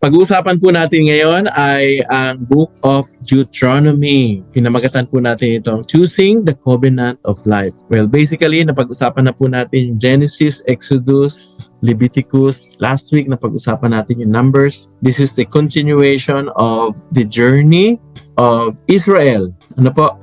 Pag-uusapan po natin ngayon ay ang Book of Deuteronomy. Pinamagatan po natin itong Choosing the Covenant of Life. Well, basically, napag-usapan na po natin Genesis, Exodus, Leviticus. Last week, napag-usapan natin yung Numbers. This is the continuation of the journey of Israel. Ano po?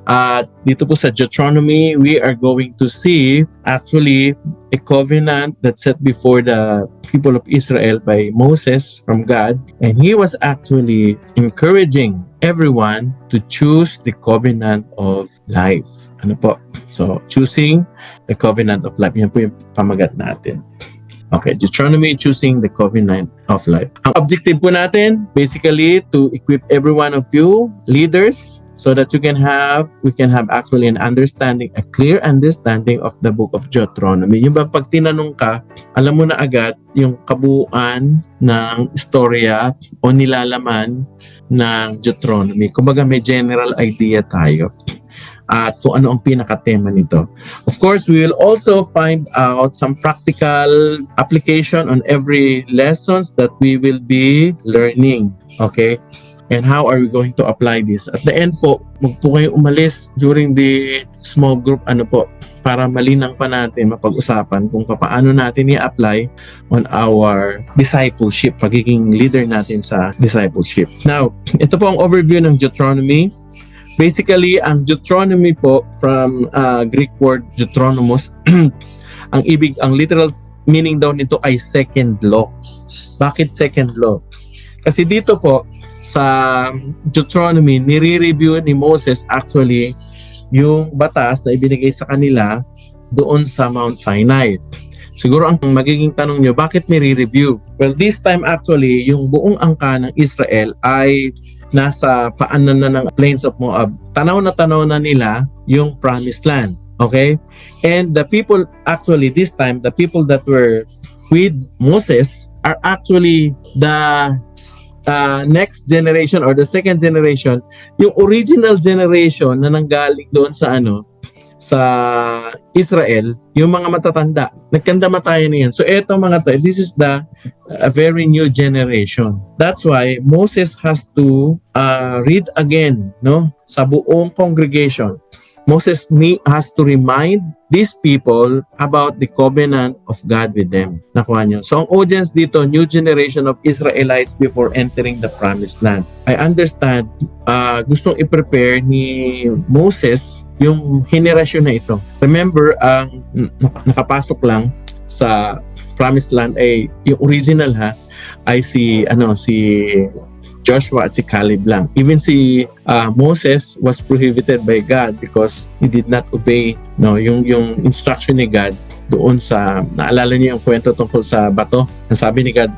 Dito po sa Deuteronomy, we are going to see actually a covenant that's set before the people of Israel by Moses from God. And he was actually encouraging everyone to choose the covenant of life. Ano po? So, choosing the covenant of life. Yan po yung pamagat natin. Okay, Deuteronomy, choosing the covenant of life. Ang objective po natin, basically, to equip every one of you, leaders, so that we can have actually an understanding, a clear understanding of the book of Deuteronomy. Yung ba pag tinanong ka, alam mo na agad yung kabuuan ng istorya o nilalaman ng Deuteronomy. Kumbaga may general idea tayo at kung ano ang pinaka-tema nito. Of course, we will also find out some practical application on every lessons that we will be learning. Okay? And how are we going to apply this? At the end po, wag po kayong umalis during the small group para malinang pa natin mapag-usapan kung paano natin i-apply on our discipleship, pagiging leader natin sa discipleship. Now, ito po ang overview ng Deuteronomy. Basically, ang Deuteronomy po from Greek word Deuteronomos, ang literal meaning daw nito ay second law. Bakit second law? Kasi dito po sa Deuteronomy, nire-review ni Moses actually yung batas na ibinigay sa kanila doon sa Mount Sinai. Siguro ang magiging tanong nyo, bakit nire-review? Well, this time actually, yung buong angka ng Israel ay nasa paanan na ng plains of Moab. Tanaw na nila yung promised land. Okay? And the people actually, this time, the people that were with Moses are actually the next generation or the second generation, yung original generation na nanggaling doon sa sa Israel, yung mga matatanda, nagkandamatayan niyan. So eto this is a very new generation. That's why Moses has to read again, sa buong congregation. Moses has to remind these people about the covenant of God with them. Nakuha nyo. So ang audience dito, new generation of Israelites before entering the promised land. I understand, gustong i-prepare ni Moses yung henerasyon na ito. Remember, nakapasok lang sa promised land ay yung original ay si Joshua at si Caleb lang. Even si Moses was prohibited by God because he did not obey yung instruction ni God doon sa, naalala niyo yung kwento tungkol sa bato. Sabi ni God,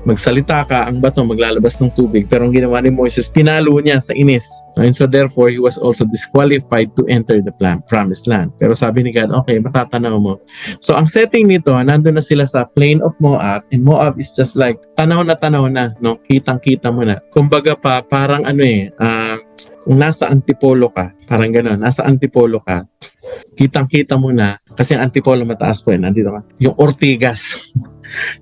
magsalita ka, ang bato maglalabas ng tubig. Pero ang ginawa ni Moses, pinalo niya sa inis. And so therefore, he was also disqualified to enter the promised land. Pero sabi ni God, okay, matatanaw mo. So ang setting nito, nandun na sila sa plain of Moab. And Moab is just like, tanaw na, kitang-kita mo na. Kumbaga pa, parang kung nasa Antipolo ka, parang gano'n, nasa Antipolo ka, kitang-kita mo na, kasi ang Antipolo mataas po nandito ka, yung Ortigas.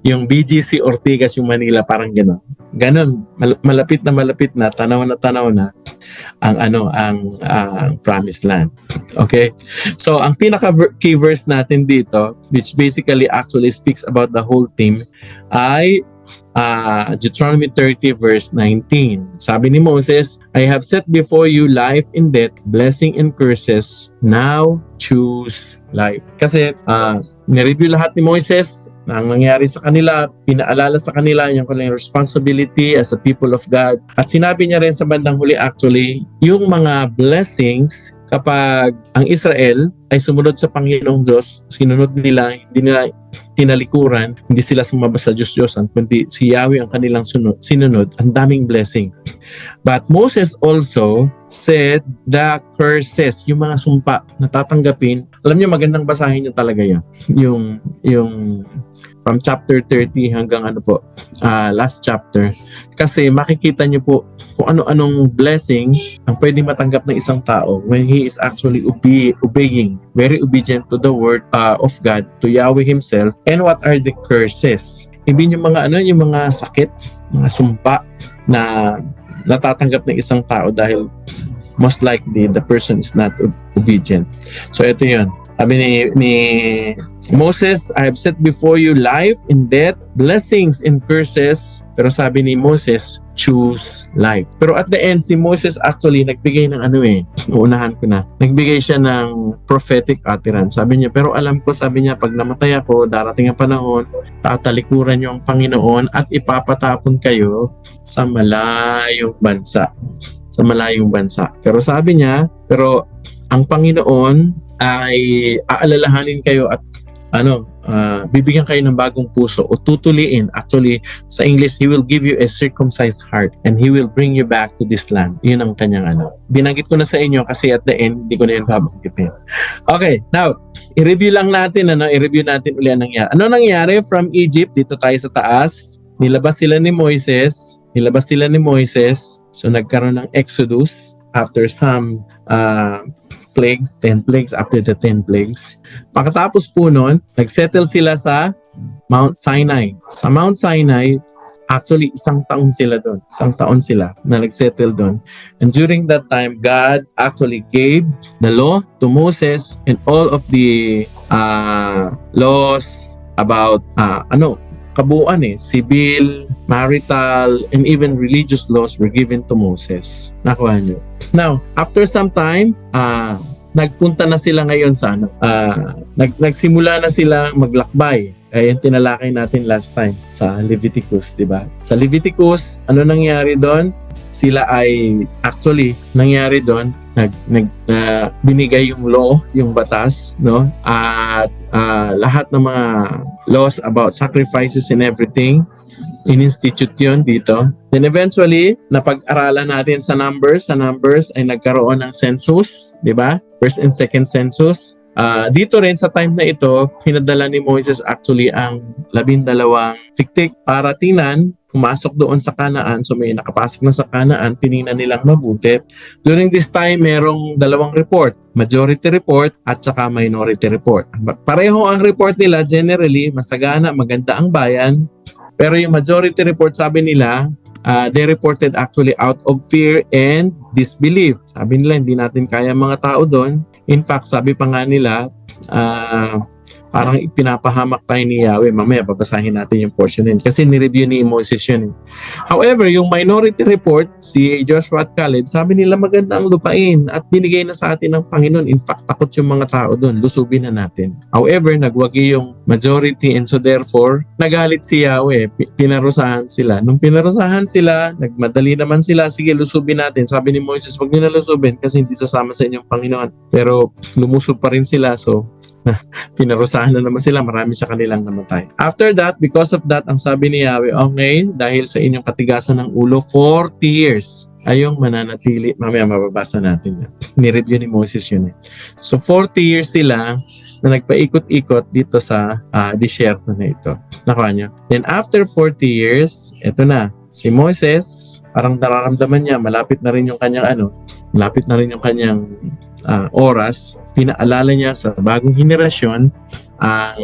Yung BGC Ortigas, yung Manila, parang gano'n. Ganon, malapit na, tanaw na ang promised land. Okay? So, ang pinaka-key verse natin dito, which basically actually speaks about the whole theme, ay Deuteronomy 30 verse 19. Sabi ni Moses, I have set before you life and death, blessing and curses. Now, choose life. Kasi nireview lahat ni Moses ang nangyari sa kanila, pinaalala sa kanila yung kanilang responsibility as a people of God. At sinabi niya rin sa bandang huli actually, yung mga blessings kapag ang Israel ay sumunod sa Panginoong Diyos, sinunod nila, hindi nila tinalikuran, hindi sila sumabas sa Diyos-Diyosan, kundi si Yahweh ang kanilang sinunod, ang daming blessing. But Moses also said the curses, yung mga sumpa na tatanggapin. Alam niyo, magandang basahin niyo talaga yan. Yung from chapter 30 hanggang last chapter. Kasi makikita niyo po kung ano-anong blessing ang pwede matanggap ng isang tao when he is actually obeying, very obedient to the word of God, to Yahweh Himself. And what are the curses? Hindi yung mga sakit, mga sumpa na natatanggap ng isang tao dahil most likely the person is not obedient. So ito yun. Sabi ni Moses, I have set before you life and death, blessings and curses. Pero sabi ni Moses, choose life. Pero at the end, si Moses actually nagbigay ng uunahan ko na. Nagbigay siya ng prophetic utterance. Sabi niya, pero alam ko, sabi niya, pag namatay ako, darating ang panahon, tatalikuran niyo ang Panginoon at ipapatapon kayo sa malayong bansa. Sa malayong bansa. Pero sabi niya, pero ang Panginoon ay aalalahanin kayo at bibigyan kayo ng bagong puso o tutuliin. Actually, sa English, He will give you a circumcised heart and He will bring you back to this land. Yun ang kanyang Binanggit ko na sa inyo kasi at the end, hindi ko na yun babanggitin. Okay, now, i-review lang natin, i-review natin ulit ang nangyari. Ano nangyari from Egypt? Dito tayo sa taas. Nilabas sila ni Moises. So, nagkaroon ng Exodus after some plagues, 10 plagues after the 10 plagues. Pagkatapos po nun, nagsettle sila sa Mount Sinai. Sa Mount Sinai, actually isang taon sila na nagsettle doon. And during that time, God actually gave the law to Moses and all of the laws about kabuuan civil, marital, and even religious laws were given to Moses. Nakuha nyo. Now, after some time, nagpunta na sila ngayon sa nagsimula na sila maglakbay. Ayan, tinalakay natin last time sa Leviticus, di ba? Sa Leviticus, ano nangyari doon? Sila ay, actually, nangyari doon, binigay yung law, yung batas, no? At lahat ng mga laws about sacrifices and everything, in-institute yun dito. Then eventually, napag-aralan natin sa Numbers ay nagkaroon ng census, di ba? First and second census. Dito rin sa time na ito, pinadala ni Moses actually ang 12 tiktik para tingnan, pumasok doon sa Canaan. So may nakapasok na sa Canaan, tiningnan nilang mabuti. During this time, merong dalawang report, majority report at saka minority report. Pareho ang report nila, generally, masagana, maganda ang bayan. Pero yung majority report, sabi nila, they reported actually out of fear and disbelief. Sabi nila, hindi natin kaya mga tao doon. In fact, sabi pa nga nila, parang ipinapahamak tayo ni Yahweh. Mamaya, babasahin natin yung portion yun. Kasi nireview ni Moses yun. However, yung minority report, si Joshua at Caleb, sabi nila maganda ang lupain at binigay na sa atin ng Panginoon. In fact, takot yung mga tao doon. Lusubin na natin. However, nagwagi yung majority and so therefore, nagalit si Yahweh. Pinarusahan sila. Nung pinarusahan sila, nagmadali naman sila. Sige, lusubin natin. Sabi ni Moses, wag nyo na lusubin kasi hindi sasama sa inyong Panginoon. Pero lumusob pa rin sila. So, pinarusahan na naman sila, marami sa kanilang namatay. After that, because of that, ang sabi ni Yahweh, okay, dahil sa inyong katigasan ng ulo, 40 years ayong mananatili. Mamaya mababasa natin yan. Ni-review ni Moses yun. So 40 years sila na nagpaikot-ikot dito sa disyerto na ito. Nakuha nyo? Then after 40 years, eto na, si Moses, parang nararamdaman niya, malapit na rin yung kanyang oras, pinaalala niya sa bagong henerasyon ang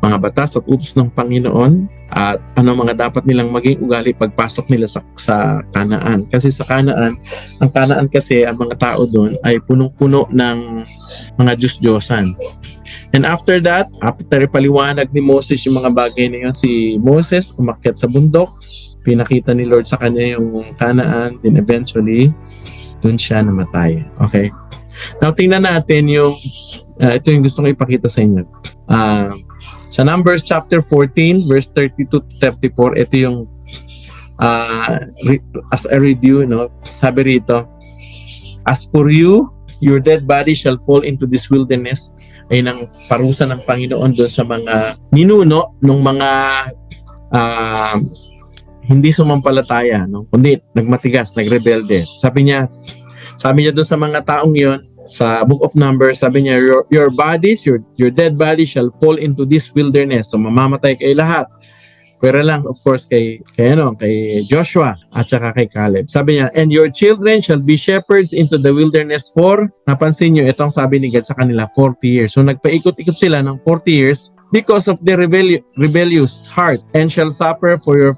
mga batas at utos ng Panginoon at ano mga dapat nilang maging ugali pagpasok nila sa Canaan. Kasi sa Canaan, ang Canaan kasi, ang mga tao doon ay punong-puno ng mga Diyos-Diyosan. And after that, after paliwanag ni Moses yung mga bagay na yun, si Moses umakyat sa bundok, pinakita ni Lord sa kanya yung Canaan, then eventually, doon siya namatay. Okay? Now, tingnan natin yung, ito yung gusto kong ipakita sa inyo. Sa Numbers chapter 14, verse 32 to 34, ito yung, as a review, no? Sabi rito, as for you, your dead body shall fall into this wilderness. Ay ng parusa ng Panginoon doon sa mga ninuno ng mga hindi sumampalataya, no? Kundi nagmatigas, nagrebelde. Sabi niya doon sa mga taong yon sa Book of Numbers, sabi niya, your bodies, your dead body shall fall into this wilderness. So mamamatay kayo lahat. Pero lang, of course, kay Joshua at saka kay Caleb. Sabi niya, and your children shall be shepherds into the wilderness for, napansin niyo, itong sabi ni God sa kanila, 40 years. So nagpaikot-ikot sila ng 40 years because of the rebellious heart, and shall suffer for your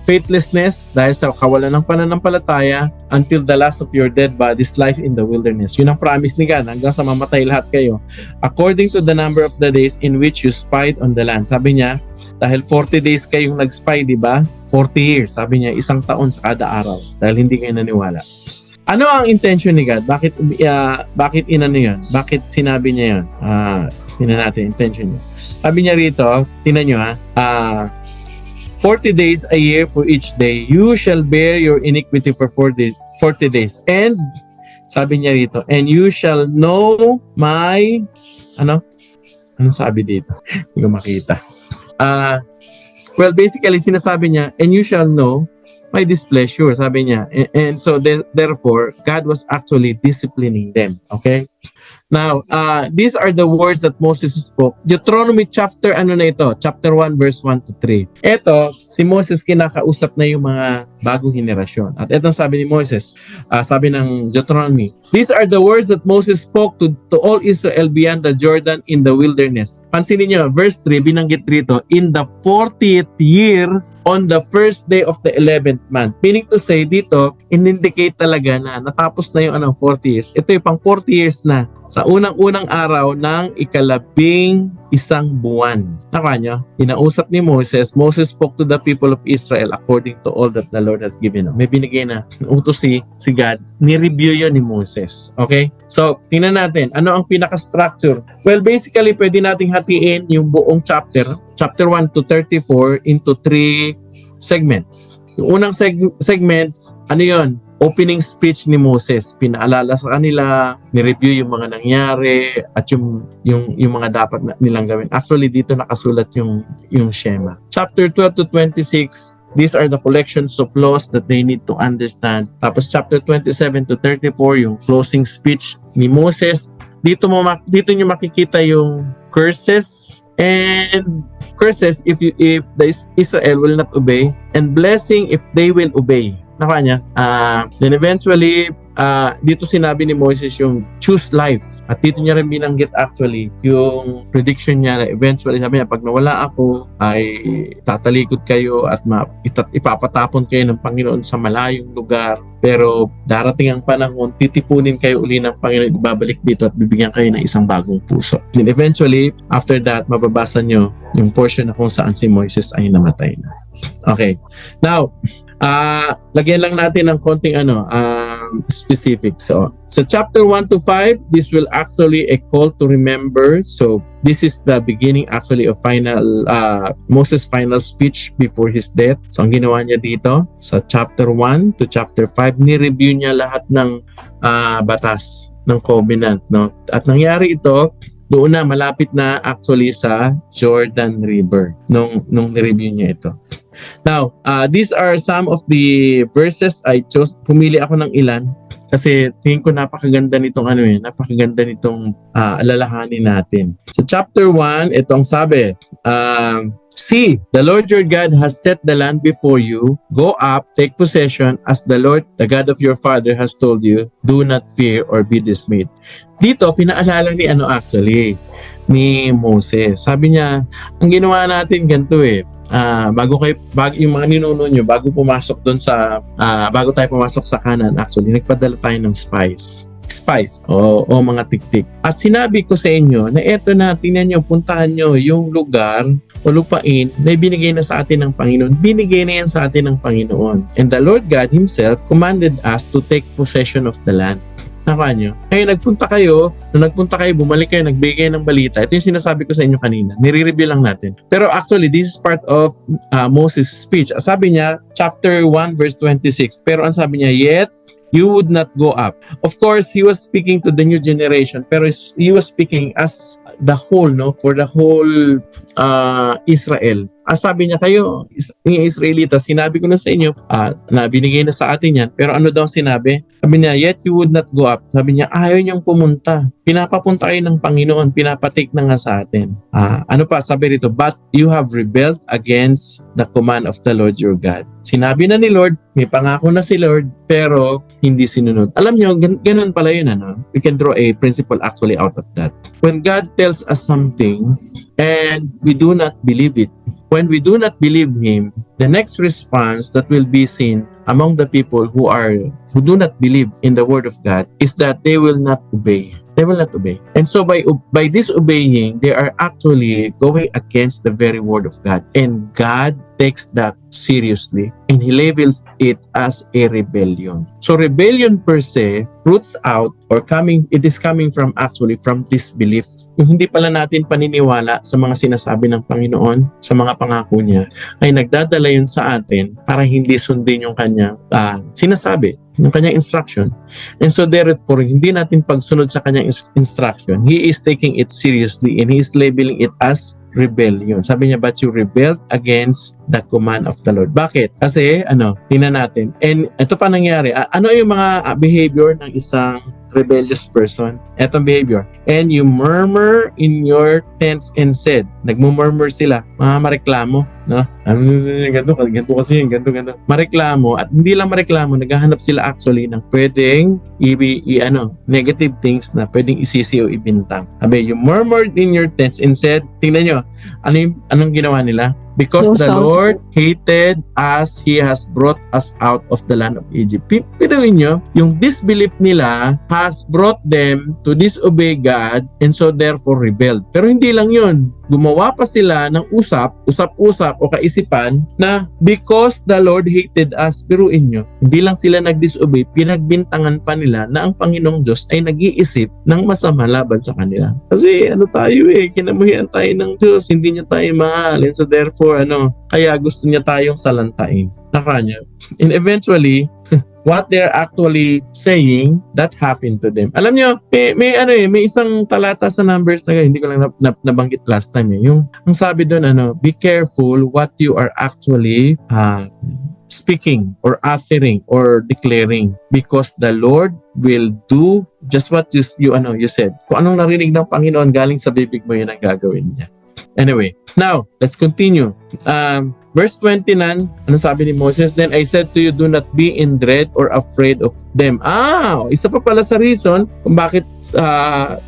faithlessness, dahil sa kawalan ng pananampalataya, until the last of your dead bodies lies in the wilderness. Yun ang promise ni God, hanggang sa mamatay lahat kayo, according to the number of the days in which you spied on the land. Sabi niya, dahil 40 days kayong nag-spy, di ba? 40 years. Sabi niya, 1 taon sa kada araw, dahil hindi kayo naniwala. Ano ang intention ni God? Bakit inano yun? Bakit sinabi niya yun? Tingnan natin intention niya. Sabi niya rito, tingnan nyo 40 days a year for each day, you shall bear your iniquity for 40 days. And, sabi niya rito, and you shall know my, ano sabi dito? Hindi ko makita. Well, basically, sinasabi niya, and you shall know my displeasure, sabi niya. And so, therefore, God was actually disciplining them. Okay? Now, these are the words that Moses spoke. Deuteronomy chapter, chapter 1, verse 1 to 3. Ito, si Moses kinakausap na yung mga bagong henerasyon. At itong sabi ni Moses, sabi ng Deuteronomy, these are the words that Moses spoke to all Israel beyond the Jordan in the wilderness. Pansinin niyo, verse 3, binanggit rito, in the 40th year, on the first day of the 11th month. Meaning to say, dito, in-indicate talaga na natapos na yung 40 years. Ito yung pang 40 years na sa unang-unang araw ng 11 buwan. Naka nyo? Inausap ni Moses spoke to the people of Israel according to all that the Lord has given him. May binigay na utos si God. Ni-review yun ni Moses. Okay? So, tingnan natin. Ano ang pinaka-structure? Well, basically, pwede nating hatiin yung buong chapter 1 to 34 into 3 segments. Yung unang segments, ano yun? Opening speech ni Moses, pinaalala sa kanila, ni-review yung mga nangyari at yung mga dapat nilang gawin. Actually, dito nakasulat yung Shema. Chapter 12 to 26, these are the collections of laws that they need to understand. Tapos chapter 27 to 34, yung closing speech ni Moses. Dito nyo makikita yung curses and curses if the Israel will not obey, and blessing if they will obey. Naka niya. Then eventually, dito sinabi ni Moses yung choose life. At dito niya rin binanggit actually yung prediction niya na eventually, sabi niya, pag nawala ako, ay tatalikod kayo at ipapatapon kayo ng Panginoon sa malayong lugar. Pero darating ang panahon, titipunin kayo uli ng Panginoon, ibabalik dito at bibigyan kayo ng isang bagong puso. Then eventually, after that, mababasa nyo yung portion na kung saan si Moses ay namatay na. Okay. Now, lagyan lang natin ng konting specific. So chapter 1 to 5, this will actually a call to remember. So this is the beginning actually of Moses' final speech before his death. So ang ginawa niya dito sa chapter 1 to chapter 5, ni-review niya lahat ng batas ng covenant, no? At nangyari ito doon na malapit na actually sa Jordan River nung ni-review niya ito. Now, these are some of the verses I chose. Pumili ako ng ilan kasi tingin ko napakaganda nitong napakaganda nitong alalahanin natin. So chapter 1, itong sabi, see, the Lord your God has set the land before you. Go up, take possession, as the Lord, the God of your father, has told you. Do not fear or be dismayed. Dito, pinaalala ni Moses. Sabi niya, ang ginawa natin ganito bago yung mga ninuno nyo, bago tayo pumasok sa Canaan, actually, nagpadala tayo ng spies o mga tiktik. At sinabi ko sa inyo na eto na, tingnan nyo, puntahan nyo yung lugar o lupain na binigay na sa atin ng Panginoon. Binigay na yan sa atin ng Panginoon. And the Lord God Himself commanded us to take possession of the land. Naka nyo? Nung nagpunta kayo, bumalik kayo, nagbigay ng balita. Ito yung sinasabi ko sa inyo kanina. Nire-review lang natin. Pero actually, this is part of Moses' speech. Sabi niya, chapter 1, verse 26. Pero ang sabi niya, yet, you would not go up. Of course, he was speaking to the new generation, pero he was speaking as the whole, for the whole Israel. Sabi niya, kayo, yung Israelita, sinabi ko na sa inyo, na binigay na sa atin yan, pero ano daw sinabi? Sabi niya, yet you would not go up. Sabi niya, ayaw niyang pumunta. Pinapapunta kayo ng Panginoon, pinapatik na nga sa atin. Ano pa, sabi rito, but you have rebelled against the command of the Lord your God. Sinabi na ni Lord, may pangako na si Lord, pero hindi sinunod. Alam nyo, ganun pala yun. We can draw a principle actually out of that. When God tells us something and we do not believe it, when we do not believe Him, the next response that will be seen among the people who do not believe in the Word of God is that they will not obey. They will not obey. And so by disobeying, they are actually going against the very Word of God. And God takes that seriously and He labels it as a rebellion. So rebellion per se roots out or it is coming from disbelief. Yung hindi pala natin paniniwala sa mga sinasabi ng Panginoon, sa mga pangako niya, ay nagdadala yun sa atin para hindi sundin yung kanyang sinasabi, yung kanyang instruction. And so therefore, hindi natin pagsunod sa kanyang instruction. He is taking it seriously and He is labeling it as rebellion. Sabi niya, but you rebelled against the command of the Lord. Bakit? Kasi, tingnan natin. And ito pa nangyari. Ano yung mga behavior ng isang rebellious person? Etong behavior. And you murmur in your tents and said. Nagmumurmur sila. Mareklamo. No? Ganito kasi, ganito. Mareklamo. At hindi lang mareklamo, naghahanap sila actually ng pwedeng negative things na pwedeng isisi o ibintang. Sabi, you murmured in your tents and said, tingnan nyo, anong ginawa nila? Because the Lord hated us, He has brought us out of the land of Egypt. Pinuin nyo, yung disbelief nila has brought them to disobey God and so therefore rebelled. Pero hindi lang yun. Gumawa pa sila ng usap-usap o kaisipan na because the Lord hated us, piruin nyo, hindi lang sila nag-disobey, pinagbintangan pa nila na ang Panginoong Diyos ay nag-iisip ng masama laban sa kanila. Kasi tayo kinamuhian tayo ng Diyos, hindi niya tayo mahal. And so therefore, kaya gusto niya tayong salantain. Nakanya. And eventually, what they're actually saying, that happened to them. Alam nyo, may isang talata sa Numbers na hindi ko lang nabanggit last time. Yung ang sabi doon, be careful what you are actually speaking or uttering or declaring because the Lord will do just what you said. Kung anong narinig ng Panginoon galing sa bibig mo, yun ang gagawin niya. Anyway, now, let's continue. Verse 29, ano sabi ni Moses? Then I said to you, do not be in dread or afraid of them. Isa pa pala sa reason kung bakit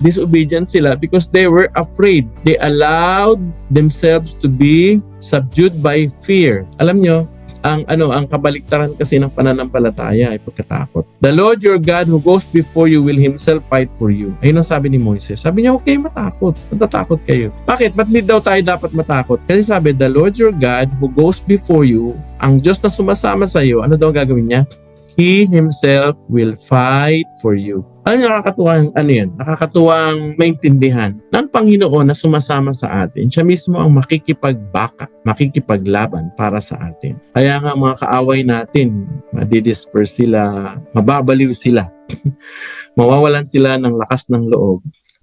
disobedient sila because they were afraid. They allowed themselves to be subdued by fear. Alam nyo, ang kabaliktaran kasi ng pananampalataya ay pagkatakot. The Lord your God who goes before you will Himself fight for you. Ayun ang sabi ni Moises. Sabi niya, okay, matakot. Matatakot kayo. Bakit? Ba't hindi daw tayo dapat matakot? Kasi sabi, the Lord your God who goes before you, ang Diyos na sumasama sa iyo, ano daw gagawin niya? He Himself will fight for you. Nakakatuwang maintindihan ng Panginoon na sumasama sa atin. Siya mismo ang makikipaglaban para sa atin. Kaya nga mga kaaway natin, madidisperse sila, mababaliw sila, mawawalan sila ng lakas ng loob.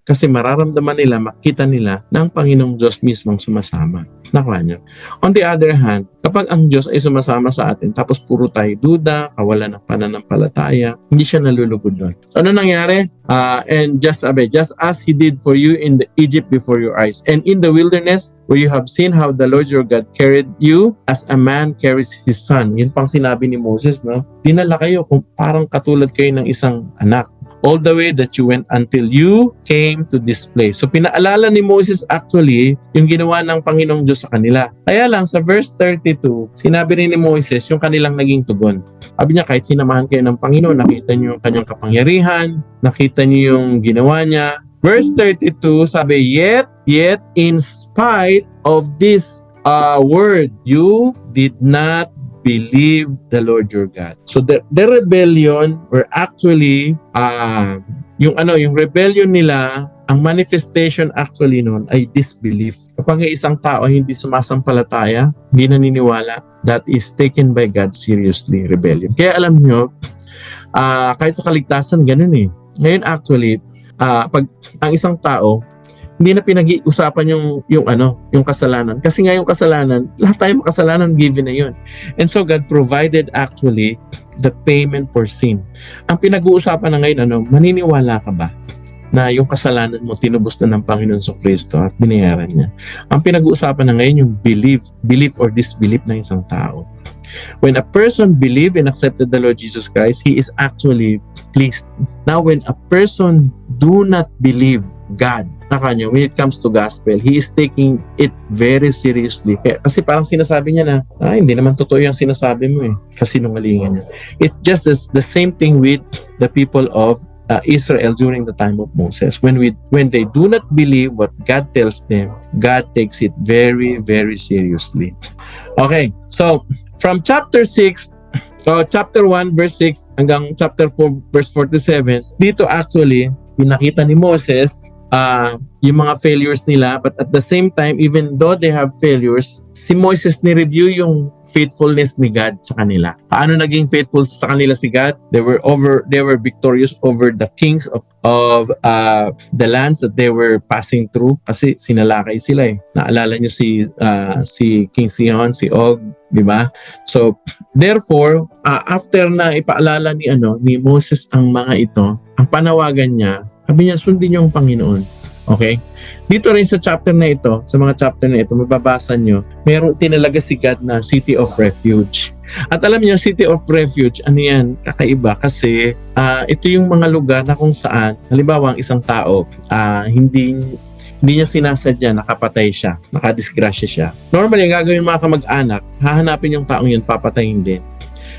Kasi mararamdaman nila, makita nila na ang Panginoong Diyos mismo ang sumasama. Nakuha niyo. On the other hand, kapag ang Diyos ay sumasama sa atin, tapos puro tayo duda, kawalan ng pananampalataya, hindi siya nalulugod doon. So, ano nangyari? And just as He did for you in the Egypt before your eyes, and in the wilderness, where you have seen how the Lord your God carried you as a man carries his son. Yun pang sinabi ni Moses, no? Dinala kayo kung parang katulad kayo ng isang anak. All the way that you went until you came to this place. So pinaalala ni Moses actually yung ginawa ng Panginoong Diyos sa kanila. Kaya lang sa verse 32, sinabi rin ni Moses yung kanilang naging tugon. Sabi niya, kahit sinamahan kayo ng Panginoon, nakita niyo yung kanyang kapangyarihan, nakita niyo yung ginawa niya. Verse 32, sabi, yet in spite of this word, you did not believe the Lord your God. So the rebellion were actually yung rebellion nila, ang manifestation actually noon ay disbelief. Kapag isang tao ay hindi sumasampalataya, hindi naniniwala, that is taken by God seriously, rebellion. Kaya alam nyo, kahit sa kaligtasan ganun eh. Ngayon actually, pag ang isang tao hindi na pinag-iusapan yung kasalanan. Kasi nga yung kasalanan, lahat tayo makasalanan, given na yun. And so God provided actually the payment for sin. Ang pinag-uusapan na ngayon, maniniwala ka ba na yung kasalanan mo tinubos na ng Panginoon sa Kristo at binayaran niya? Ang pinag-uusapan na ngayon yung belief or disbelief ng isang tao. When a person believed and accepted the Lord Jesus Christ, he is actually pleased. Now, when a person do not believe God, when it comes to gospel, he is taking it very seriously. Kasi parang sinasabi niya na, hindi naman totoo yung sinasabi mo eh. Kasi nungalingan niya. It just is the same thing with the people of Israel during the time of Moses. When they do not believe what God tells them, God takes it very, very seriously. Okay, so from chapter 6, chapter 1 verse 6 hanggang chapter 4 verse 47, dito actually pinakita ni Moses yung mga failures nila, but at the same time, even though they have failures, si Moses ni-review yung faithfulness ni God sa kanila. Paano naging faithful sa kanila si God? They were victorious over the kings of the lands that they were passing through, kasi sinalakay sila eh. Naalala niyo si King Sihon, si Og, di ba? So therefore, after na ipaalala ni Moses ang mga ito, ang panawagan niya, sabi niya, sundin niyo ang Panginoon. Okay? Dito rin sa chapter na ito, sa mga chapter na ito, mababasa nyo, mayroong tinalaga si God na City of Refuge. At alam niyo, City of Refuge, ano yan? Kakaiba kasi ito yung mga lugar na kung saan, halimbawa ang isang tao, hindi niya sinasadya, nakapatay siya, nakadisgrasya siya. Normally, ang gagawin mga kamag-anak, hahanapin yung taong yun, papatayin din.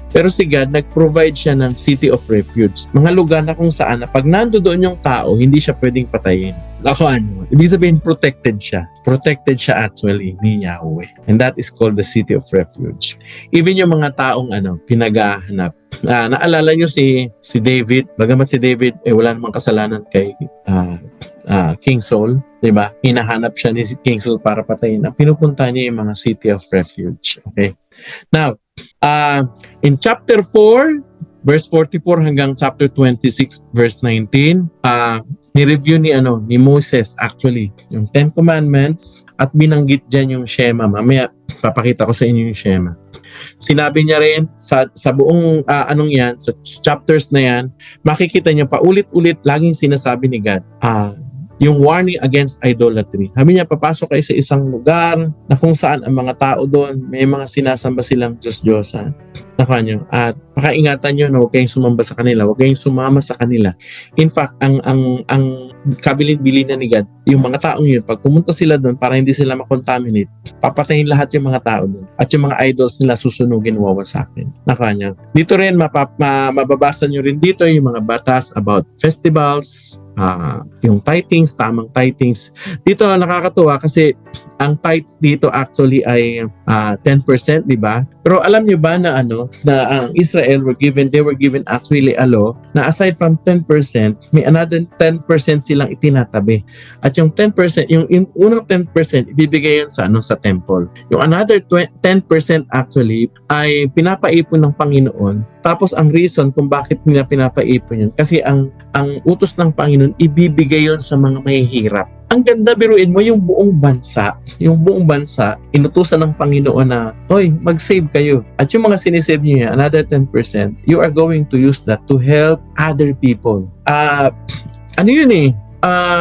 Pero si God, nag-provide siya ng City of Refuge. Mga lugar na kung saan, pag nandoon yung tao, hindi siya pwedeng patayin. Ibig sabihin, protected siya. Protected siya actually ni Yahweh. And that is called the City of Refuge. Even yung mga taong pinag-ahanap. Naalala nyo si David, bagamat si David, wala namang kasalanan kay King Saul, di ba? Hinahanap siya ni King Saul para patayin. Ang pinupunta niya yung mga City of Refuge. Okay? Now, in chapter 4, verse 44 hanggang chapter 26, verse 19, ni-review ni Moses actually yung 10 Commandments at binanggit dyan yung Shema. Mamaya papakita ko sa inyo yung Shema. Sinabi niya rin sa buong sa chapters na yan, makikita niyo paulit-ulit laging sinasabi ni God, yung warning against idolatry. Sabi niya, papasok kayo sa isang lugar na kung saan ang mga tao doon, may mga sinasamba silang Diyos-Diyosan. At pakaingatan nyo na huwag kayong sumamba sa kanila, huwag kayong sumama sa kanila. In fact, ang kabilin-bilin na ni God, yung mga taong yun, pag pumunta sila doon para hindi sila makontaminate, papatayin lahat yung mga tao doon. At yung mga idols nila susunugin, wawasakin. Dito rin, mababasa nyo rin dito yung mga batas about festivals, yung tithings, tamang tithings. Dito nakakatuwa kasi ang tithes dito actually ay 10%, di ba? Pero alam niyo ba na ang Israel they were given actually a law na aside from 10%, may another 10% silang itinatabi. At yung 10%, yung unang 10% ibibigay yun sa temple. Yung another 10% actually ay pinapaipon ng Panginoon. Tapos ang reason kung bakit nila pinapaipon yun, kasi ang utos ng Panginoon, ibibigay yun sa mga mahihirap. Ang ganda, biruin mo, yung buong bansa, inutusan ng Panginoon na, oy, mag-save kayo. At yung mga sinisave nyo yan, another 10%, you are going to use that to help other people.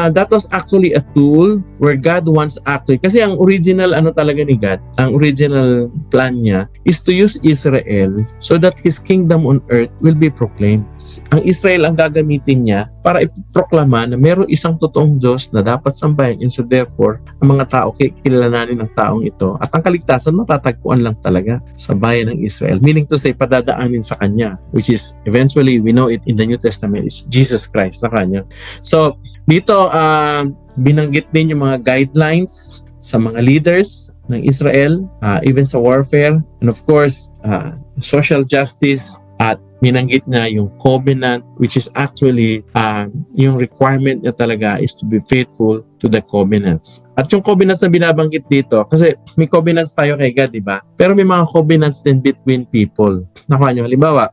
That was actually a tool where God wants actually, kasi ang original talaga ni God, ang original plan niya is to use Israel so that His kingdom on earth will be proclaimed. Ang Israel ang gagamitin niya para iproklama na mayroong isang totoong Diyos na dapat sambahin. And so therefore, ang mga tao kilalanin ng taong ito at ang kaligtasan matatagpuan lang talaga sa bayan ng Israel. Meaning to say, padadaanin sa Kanya, which is eventually, we know it in the New Testament, is Jesus Christ na Kanya. So, dito, binanggit din yung mga guidelines sa mga leaders ng Israel, even sa warfare, and of course, social justice, at binanggit na yung covenant, which is actually yung requirement niya talaga is to be faithful to the covenants. At yung covenants na binabanggit dito, kasi may covenants tayo kay God, di ba? Pero may mga covenants din between people. Nakuha nyo, halimbawa,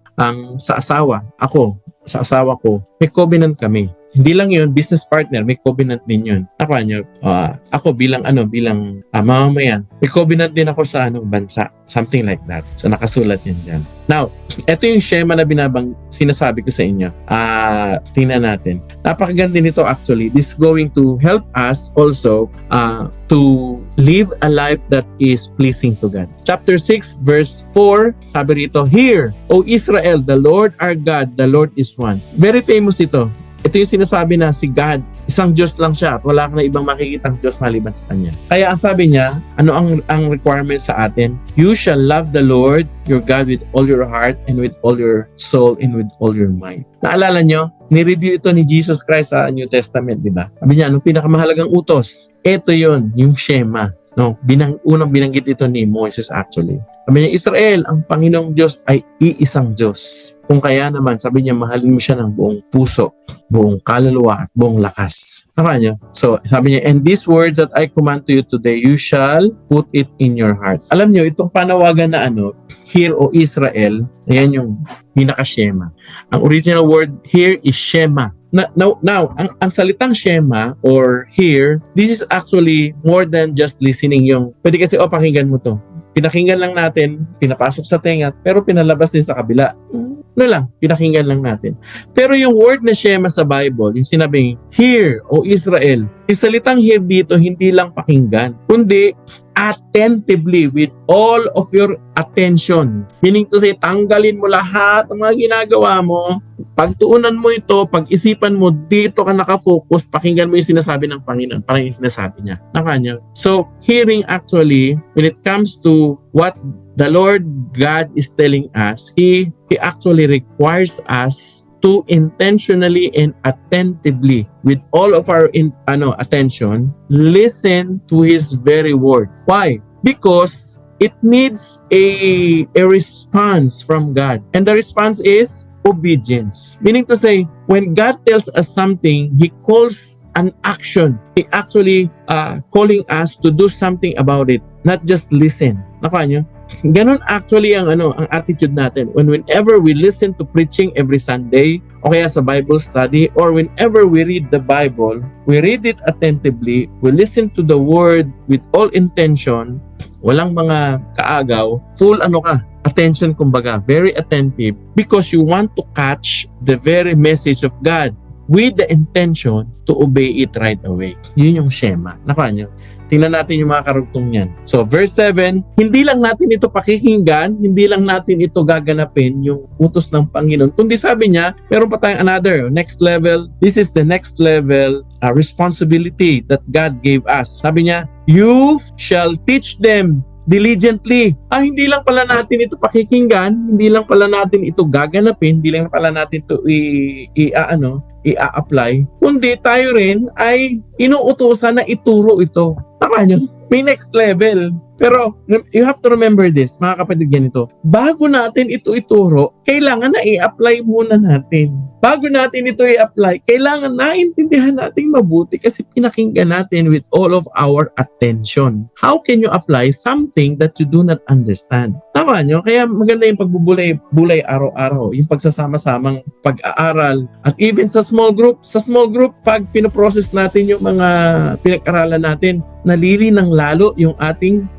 sa asawa ko, may covenant kami. hindi lang yun, business partner, may covenant din yun. Nakuha nyo, ako bilang mamamayan, may covenant din ako sa bansa. Something like that. So nakasulat yun dyan. Now, ito yung Shema na sinasabi ko sa inyo. Tingnan natin. Napakaganda nito actually. This is going to help us also to live a life that is pleasing to God. Chapter 6 verse 4, sabi rito, "Hear, O Israel, the Lord our God, the Lord is one." Very famous ito. Ito yung sinasabi na si God, isang Diyos lang siya at wala kang na ibang makikitang Diyos maliban sa Kanya. Kaya ang sabi niya, ano ang requirement sa atin? You shall love the Lord your God with all your heart and with all your soul and with all your mind. Naalala nyo? Ni-review ito ni Jesus Christ sa New Testament, di ba? Sabi niya, anong pinakamahalagang utos? Ito yon, yung Shema. No, unang binanggit ito ni Moses actually. Sabi niya, Israel, ang Panginoong Diyos ay iisang Diyos. Kung kaya naman, sabi niya, mahalin mo siya ng buong puso, buong kaluluwa at buong lakas. Tama niya? So, sabi niya, and these words that I command to you today, you shall put it in your heart. Alam niyo, itong panawagan na Hear, O Israel, ayan yung pinaka-Shema. Ang original word here is Shema. Now, ang salitang Shema or hear, this is actually more than just listening yung, pwede kasi, pakinggan mo to. Pinakinggan lang natin, pinapasok sa tenga, pero pinalabas din sa kabila. Pinakinggan lang natin. Pero yung word na Shema sa Bible, yung sinabing, Hear, O Israel, yung salitang hear dito, hindi lang pakinggan, kundi attentively with all of your attention. Meaning to say, tanggalin mo lahat ng mga ginagawa mo, pagtuunan mo ito, pag-isipan mo, dito ka nakafocus, pakinggan mo yung sinasabi ng Panginoon, parang yung sinasabi niya. Nakanya. So, hearing actually, when it comes to what the Lord God is telling us, He actually requires us to intentionally and attentively, with all of our attention, listen to His very word. Why? Because it needs a response from God. And the response is obedience. Meaning to say, when God tells us something, He calls an action. He actually calling us to do something about it, not just listen. Nakuha nyo? Ganon actually ang attitude natin. Whenever we listen to preaching every Sunday, o kaya sa Bible study, or whenever we read the Bible, we read it attentively, we listen to the word with all intention, walang mga kaagaw, full attention kumbaga, very attentive, because you want to catch the very message of God with the intention to obey it right away. Yun yung Shema. Nakuha nyo? Tingnan natin yung mga karugtong niyan. So, verse 7, hindi lang natin ito pakikinggan, hindi lang natin ito gaganapin, yung utos ng Panginoon. Kundi sabi niya, meron pa tayong another, next level. This is the next level responsibility that God gave us. Sabi niya, you shall teach them diligently. Hindi lang pala natin ito pakikinggan, hindi lang pala natin ito gaganapin, hindi lang pala natin ito i-apply, kundi tayo rin ay inuutosan na ituro ito. Tama nyo? May next level. Pero you have to remember this, mga kapatid, ganito. Bago natin ito ituro, kailangan na i-apply muna natin. Bago natin ito i-apply, kailangan naintindihan natin mabuti kasi pinakinggan natin with all of our attention. How can you apply something that you do not understand? Tama nyo? Kaya maganda yung pagbubulay araw-araw, yung pagsasama-samang pag-aaral. At even sa small group, pag pinoprocess natin yung mga pinag-aralan natin, nalilinang lalo yung ating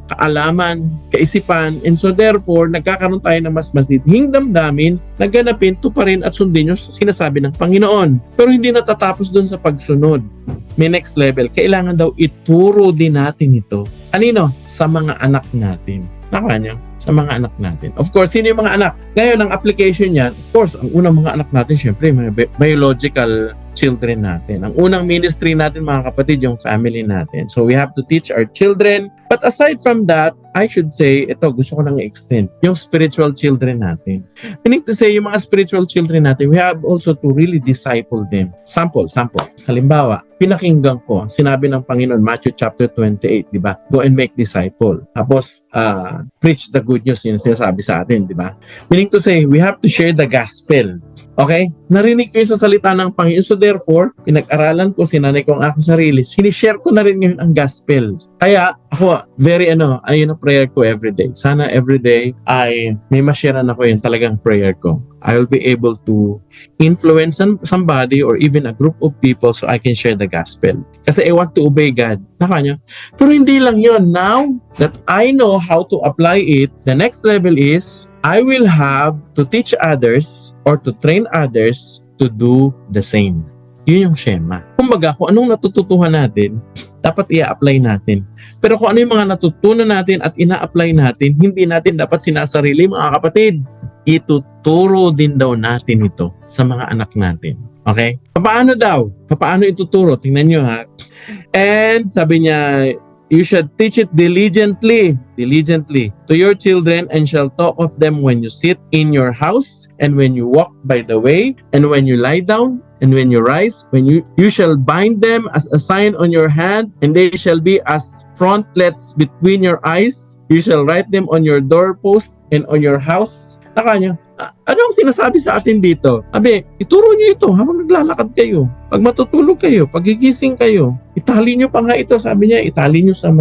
kaalaman, kaisipan, and so therefore, nagkakaroon tayo ng mas masidhing damdamin na ganapin, tuparin at sundin yung sinasabi ng Panginoon. Pero hindi natatapos dun sa pagsunod. May next level. Kailangan daw ituro din natin ito. Anino? Sa mga anak natin. Nakuha niyo? Sa mga anak natin. Of course, sino yung mga anak? Ngayon, ang application niyan, of course, ang unang mga anak natin, syempre, mga biological children natin. Ang unang ministry natin, mga kapatid, yung family natin. So, we have to teach our children. But aside from that, I should say, ito, gusto ko nang i-extend, yung spiritual children natin. Meaning to say, yung mga spiritual children natin, we have also to really disciple them. Sample. Halimbawa, pinakinggan ko, sinabi ng Panginoon, Matthew chapter 28, di ba? Go and make disciple. Tapos, preach the good news, yun sinasabi sa atin, di ba? Meaning to say, we have to share the gospel. Okay? Narinig ko yung sa salita ng Panginoon. So therefore, pinag-aralan ko, sinanay ko ang aking sarili. Sinishare ko na rin ngayon ang gospel. Kaya, ako, ayun ang prayer ko everyday. Sana everyday ay may ma-sharean ako yung talagang prayer ko. I will be able to influence somebody or even a group of people so I can share the gospel. Kasi I want to obey God. Nyo? Pero hindi lang yon. Now that I know how to apply it, the next level is I will have to teach others or to train others to do the same. Yun yung Shema. Kumbaga, kung anong natututuhan natin, dapat i-apply natin. Pero kung ano yung mga natutunan natin at ina-apply natin, hindi natin dapat sinasarili, mga kapatid. Ituturo din daw natin ito sa mga anak natin. Okay? Paano daw? Paano ituturo? Tingnan nyo ha. And sabi niya, you should teach it diligently to your children and shall talk of them when you sit in your house and when you walk by the way and when you lie down and when you rise, when you shall bind them as a sign on your hand, and they shall be as frontlets between your eyes. You shall write them on your doorpost and on your house. Nyo, ano ang sinasabi sa atin dito? Sabi, ituro nyo ito habang naglalakad kayo. Pag matutulog kayo, pag gigising kayo, itali nyo pa nga ito. Sabi niya, itali nyo sa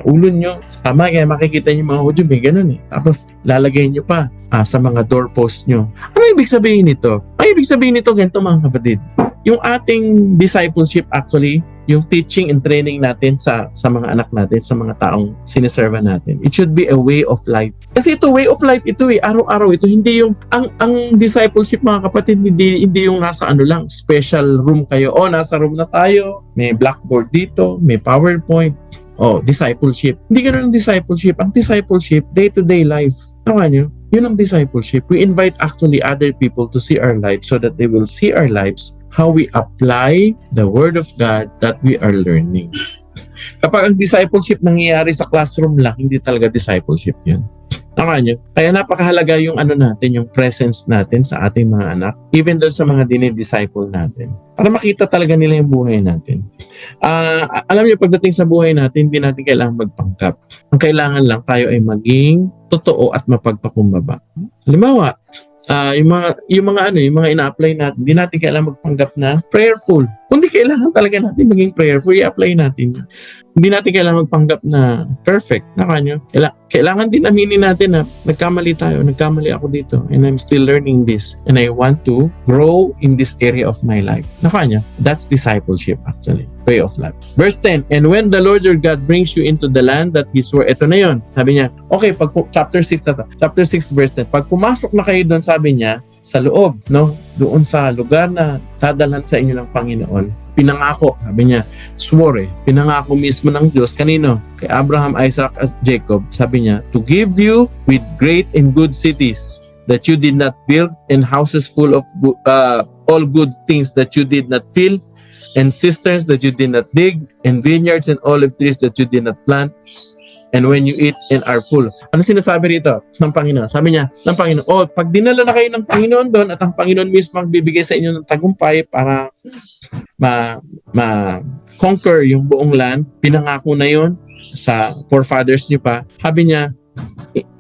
ulo nyo, sa kamay. Kaya makikita nyo mga hujub, ganun eh. Tapos lalagay nyo pa sa mga doorpost nyo. Ano ibig sabihin nito? Ang ibig sabihin nito, ganito mga kapatid. Yung ating discipleship actually, yung teaching and training natin sa mga anak natin, sa mga taong siniserva natin. It should be a way of life. Kasi ito, way of life ito eh, araw-araw ito. Hindi yung, ang discipleship mga kapatid, hindi yung nasa lang, special room kayo. Nasa room na tayo, may blackboard dito, may PowerPoint. Discipleship. Hindi ganun ang discipleship. Ang discipleship, day-to-day life. Nyo? Yun ang discipleship. We invite actually other people to see our lives so that they will see our lives, how we apply the Word of God that we are learning. Kapag ang discipleship nangyayari sa classroom lang, hindi talaga discipleship yun. Nyo? Kaya napakahalaga yung natin, yung presence natin sa ating mga anak, even doon sa mga dinidisciple natin. Para makita talaga nila yung buhay natin. Alam niyo, pagdating sa buhay natin, hindi natin kailangan magpangkap. Ang kailangan lang tayo ay maging totoo at mapagpakumbaba. Halimbawa, yung mga ina-apply natin, hindi natin kailangan magpanggap na prayerful. Kundi kailangan talaga natin maging prayerful, i-apply natin. Hindi natin kailangan magpanggap na perfect. Nyo? Kailangan din aminin natin na nagkamali ako dito, and I'm still learning this, and I want to grow in this area of my life. Nyo? That's discipleship actually. Way of life. Verse 10, and when the Lord your God brings you into the land that He swore, ito na yun. Sabi niya, okay, chapter 6 na to. Chapter 6 verse 10. Pag pumasok na kayo doon, sabi niya, sa loob, doon sa lugar na dadalhan sa inyo ng Panginoon, pinangako, sabi niya, swore, pinangako mismo ng Diyos, kanino? Kay Abraham, Isaac, at Jacob, sabi niya, to give you with great and good cities that you did not build, and houses full of all good things that you did not fill, and cisterns that you did not dig, and vineyards and olive trees that you did not plant, and when you eat and are full. Ano sinasabi rito ng Panginoon? Sabi niya, ng Panginoon, pag dinala na kayo ng Panginoon doon at ang Panginoon mismo ang bibigay sa inyo ng tagumpay para ma-conquer yung buong land, pinangako na yun sa forefathers niyo pa. Sabi niya,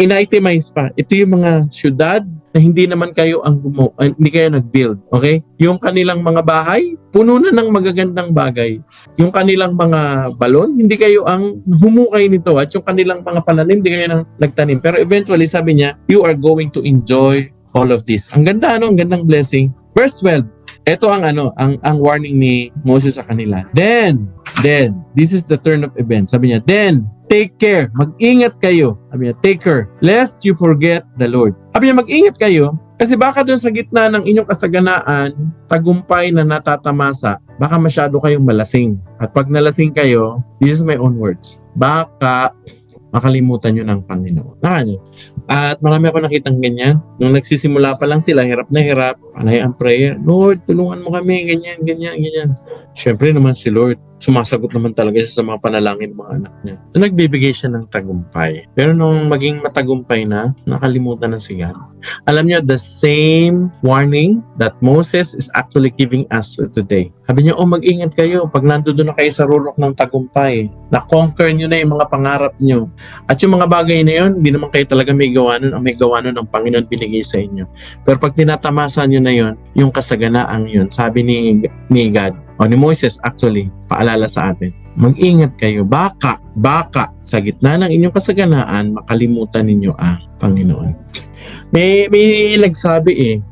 in-itemize pa. Ito yung mga syudad na hindi naman kayo hindi kayo nag-build. Okay? Yung kanilang mga bahay, puno na ng magagandang bagay. Yung kanilang mga balon, hindi kayo ang humukay nito. At yung kanilang mga pananim, hindi kayo nagtanim. Pero eventually, sabi niya, you are going to enjoy all of this. Ang ganda, ang gandang blessing. Verse 12. Ito ang warning ni Moses sa kanila. Then, this is the turn of events. Sabi niya, then, take care. Mag-ingat kayo. Sabi niya, take care. Lest you forget the Lord. Sabi niya, mag-ingat kayo. Kasi baka doon sa gitna ng inyong kasaganaan, tagumpay na natatamasa, baka masyado kayong malasing. At pag nalasing kayo, this is my own words, baka makalimutan nyo ng Panginoon. Nyo? At marami ako nakitang ganyan. Nung nagsisimula pa lang sila, hirap na hirap, panay ang prayer, Lord, tulungan mo kami, ganyan. Siyempre naman si Lord, sumasagot naman talaga siya sa mga panalangin ng mga anak niya. So, nagbibigay siya ng tagumpay. Pero nung maging matagumpay na, nakalimutan ng sigan. Alam niyo, the same warning that Moses is actually giving us today. Sabi niya, mag-ingat kayo pag nandoon na kayo sa rurok ng tagumpay. Na-conquer niyo na yung mga pangarap niyo. At yung mga bagay na yun, hindi naman kayo talaga may gawa nun. Ang may gawa nun ang Panginoon binigay sa inyo. Pero pag tinatamasa niyo na yun, yung kasaganaang yun, sabi ni God, ni Moses actually, paalala sa atin, mag-ingat kayo, baka sa gitna ng inyong kasaganaan, makalimutan ninyo ang Panginoon. May nagsabi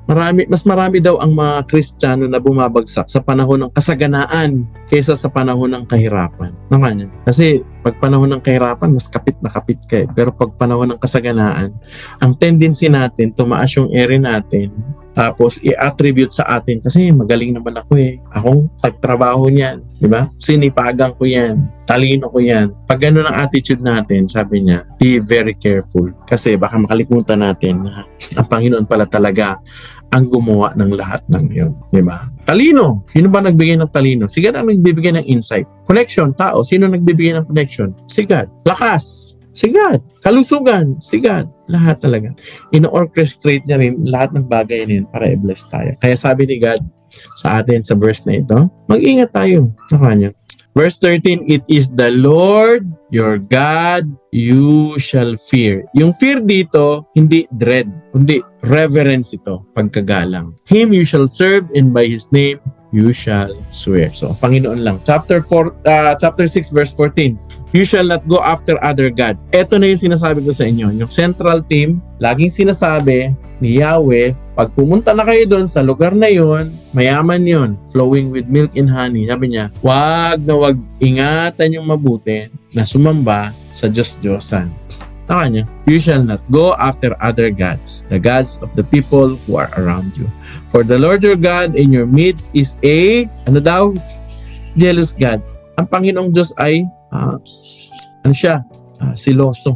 mas marami daw ang mga Kristiyano na bumabagsak sa panahon ng kasaganaan kaysa sa panahon ng kahirapan. Naman yan. Kasi pag panahon ng kahirapan, mas kapit na kapit ka. Pero pag panahon ng kasaganaan, ang tendency natin, tumaas yung ere natin, tapos i-attribute sa atin kasi magaling naman ako akong pagtrabaho niyan, di ba? Sinipagan ko yan, talino ko yan. Pag gano'n ang attitude natin, sabi niya, be very careful kasi baka makalimutan natin na ang Panginoon pala talaga ang gumawa ng lahat ng yun, di ba? Talino, sino ba nagbigay ng talino? Si God ang nagbibigay ng insight. Connection, tao, sino nagbibigay ng connection? Si God. Lakas, si God. Kalusugan, si God. Lahat talaga. Ino-orchestrate niya rin lahat ng bagay na yun para i-bless tayo. Kaya sabi ni God sa atin sa verse na ito, mag-ingat tayo sa Kanya. Verse 13, it is the Lord your God you shall fear. Yung fear dito, hindi dread, kundi reverence ito, pagkagalang. Him you shall serve and by His name you shall swear. So, Panginoon lang. Chapter 6 verse 14. You shall not go after other gods. Ito na yung sinasabi ko sa inyo. Yung central theme, laging sinasabi ni Yahweh, pag pumunta na kayo doon sa lugar na yon, mayaman yon, flowing with milk and honey. Sabi niya, wag ingatan yung mabuti na sumamba sa Diyos-Diyosan. Taka niya, you shall not go after other gods, the gods of the people who are around you. For the Lord your God in your midst is jealous God. Ang Panginoong Diyos ay siloso.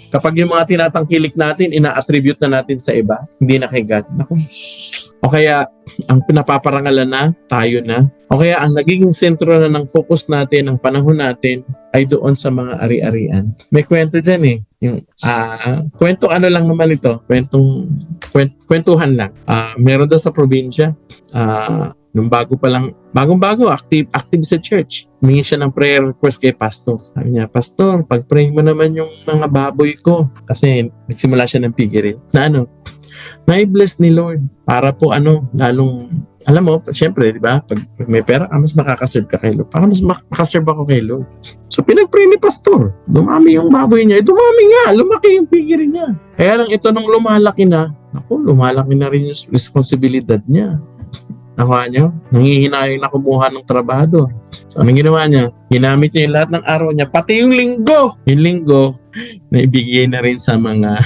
Kapag yung mga tinatangkilik natin, ina-attribute na natin sa iba, hindi na kay God. Naku. O kaya, ang pinapaparangalan na, tayo na. O kaya, ang nagiging sentro na ng focus natin, ng panahon natin, ay doon sa mga ari-arian. May kwento dyan Yung, kwento lang naman ito. Kwentuhan lang. Meron daw sa probinsya, nung bagong-bago, active sa church. Humingi siya ng prayer request kay pastor. Sabi niya, Pastor, pag-pray mo naman yung mga baboy ko. Kasi nagsimula siya ng pigirin. Na-bless ni Lord. Para po lalong, alam mo, siyempre, di ba? Pag may pera, mas makakaserve ka kay Lord. Para mas makaserve ako kay Lord. So, pinag-pray ni pastor. Dumami yung baboy niya. Dumami nga. Lumaki yung pigirin niya. Kaya lang ito nung lumalaki na rin yung responsibilidad niya. Nakuha niyo? Nangihinayang na kumuha ng trabahador. So, anong ginawa niya? Ginamit niya yung lahat ng araw niya, pati yung linggo. Yung linggo, naibigay na rin sa mga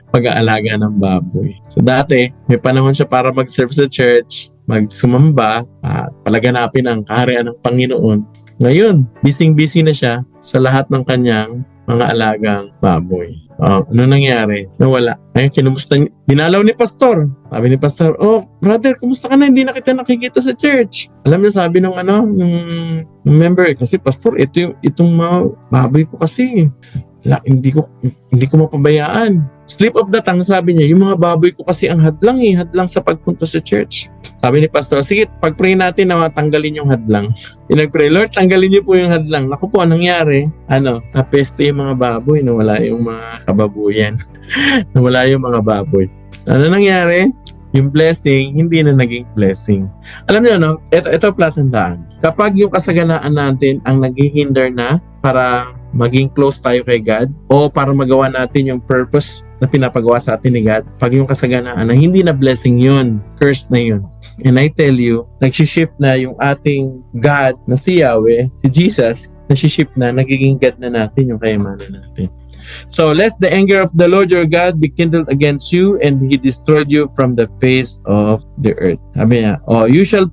pag-aalaga ng baboy. So, dati, may panahon siya para mag-serve sa church, magsumamba, at palaganapin ang kaharian ng Panginoon. Ngayon, busy-busy na siya sa lahat ng kanyang mga alagang baboy. Ano nangyari? Nawala. Ayun, dinalaw ni pastor. Sabi ni pastor, brother, kumusta ka na? Hindi na kita nakikita sa church. Alam niyo, sabi ng member, kasi pastor, itong mga baboy ko kasi, hindi ko mapabayaan. Slip of the tongue, sabi niya, yung mga baboy ko kasi ang hadlang sa pagpunta sa church. Sabi ni pastor, sige, pag-pray natin na tanggalin yung hadlang. Pinag-pray, Lord, tanggalin niyo po yung hadlang. Naku po, anong nangyari? Napeste yung mga baboy, nawala yung mga kababuyan. Nawala yung mga baboy. Ano nangyari? Yung blessing, hindi na naging blessing. Alam niyo, ito platandaan. Kapag yung kasaganaan natin ang naghihinder na para maging close tayo kay God o para magawa natin yung purpose na pinapagawa sa atin ni God, pag yung kasaganaan na hindi na blessing yun, curse na yun. And I tell you, nagsishift na yung ating God na si Yahweh, si Jesus, nagsishift na, nagiging God na natin yung kayamanan natin. So, lest the anger of the Lord your God be kindled against you and He destroyed you from the face of the earth. Sabi niya, you shall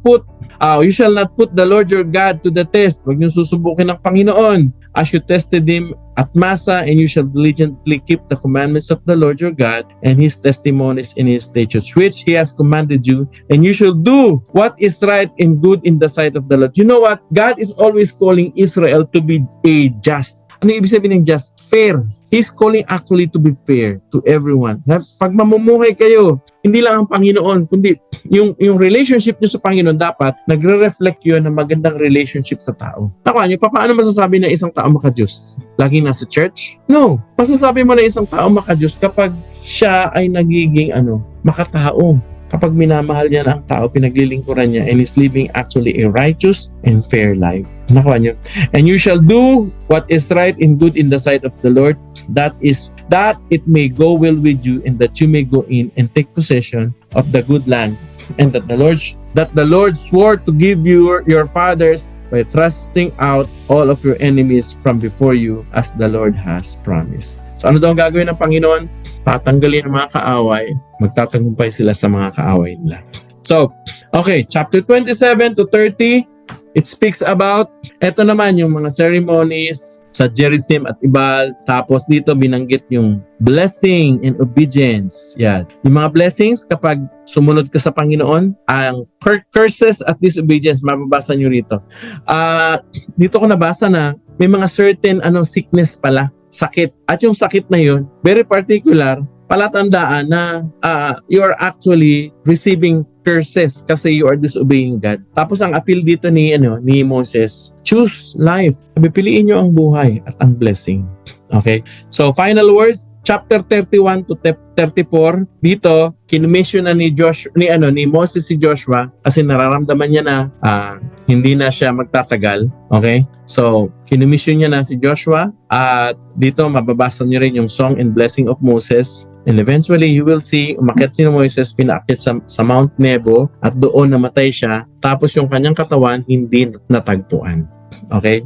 not put the Lord your God to the test. Huwag niyong susubukin ng Panginoon. As you tested Him at Massa, and you shall diligently keep the commandments of the Lord your God and His testimonies and His statutes, which He has commanded you, and you shall do what is right and good in the sight of the Lord. You know what? God is always calling Israel to be a just. Ano ibig sabihin ng just? Fair. He's calling actually to be fair to everyone. Pag mamumuhay kayo, hindi lang ang Panginoon, kundi yung relationship nyo sa Panginoon dapat nagre-reflect yun ng magandang relationship sa tao. Nakuha nyo, paano masasabi na isang tao maka-Diyos? Laging nasa church? No. Masasabi mo na isang tao maka-Diyos kapag siya ay nagiging makatao. kapag minamahal niya ang tao, pinaglilingkuran niya, and is living actually a righteous and fair life. Nakuha niyo? And you shall do what is right and good in the sight of the Lord, that it may go well with you, and that you may go in and take possession of the good land, and that the Lord swore to give you your fathers by thrusting out all of your enemies from before you, as the Lord has promised. So ano daw ang gagawin ng Panginoon? Tatanggalin ang mga kaaway, magtatagumpay sila sa mga kaaway nila. So, okay, chapter 27 to 30, it speaks about, eto naman yung mga ceremonies sa Gerizim at Ibal. Tapos dito binanggit yung blessing and obedience. Yan. Yung mga blessings, kapag sumunod ka sa Panginoon, ang curses at disobedience, mababasa nyo rito. Dito ko nabasa na may mga certain sickness pala, sakit. At yung sakit na yun, very particular, palatandaan na you are actually receiving curses kasi you are disobeying God. Tapos ang appeal dito ni Moses, choose life. Piliin nyo ang buhay at ang blessing. Okay? So final words, chapter 31 to 34, dito kinumission na ni Moses si Joshua kasi nararamdaman niya na hindi na siya magtatagal. Okay? So, kinumission niya na si Joshua at dito mababasa niyo rin yung song and blessing of Moses. And eventually, you will see, umakyat si Moses, pinaakyat sa Mount Nebo at doon namatay siya. Tapos yung kanyang katawan hindi natagpuan. Okay?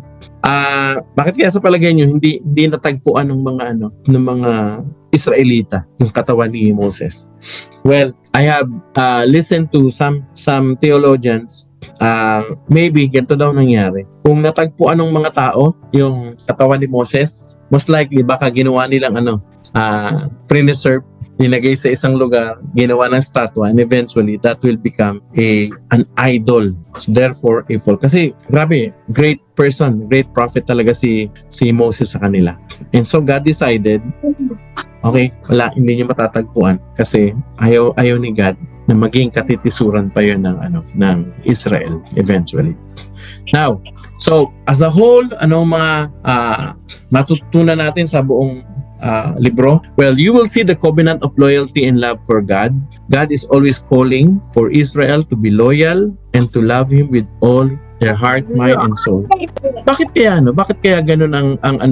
Bakit kaya sa palagay niyo hindi natagpuan ng mga Israelita yung katawan ni Moses? Well, I have listened to some theologians. Maybe ganito daw nangyari. Kung natagpuan ng mga tao yung katawan ni Moses, most likely baka ginawa nilang preserve, nilagay sa isang lugar, ginawa ng statwa, and eventually that will become an idol. So therefore, a fall. Kasi grabe, great person, great prophet talaga si Moses sa kanila. And so God decided, okay, hindi niya matatagpuan kasi ayaw ni God na maging katitisuran pa yun ng Israel eventually. Now, so as a whole, mga matutunan natin sa buong libro? Well, you will see the covenant of loyalty and love for God. God is always calling for Israel to be loyal and to love Him with all their heart, mind, and soul. Bakit kaya ganun ang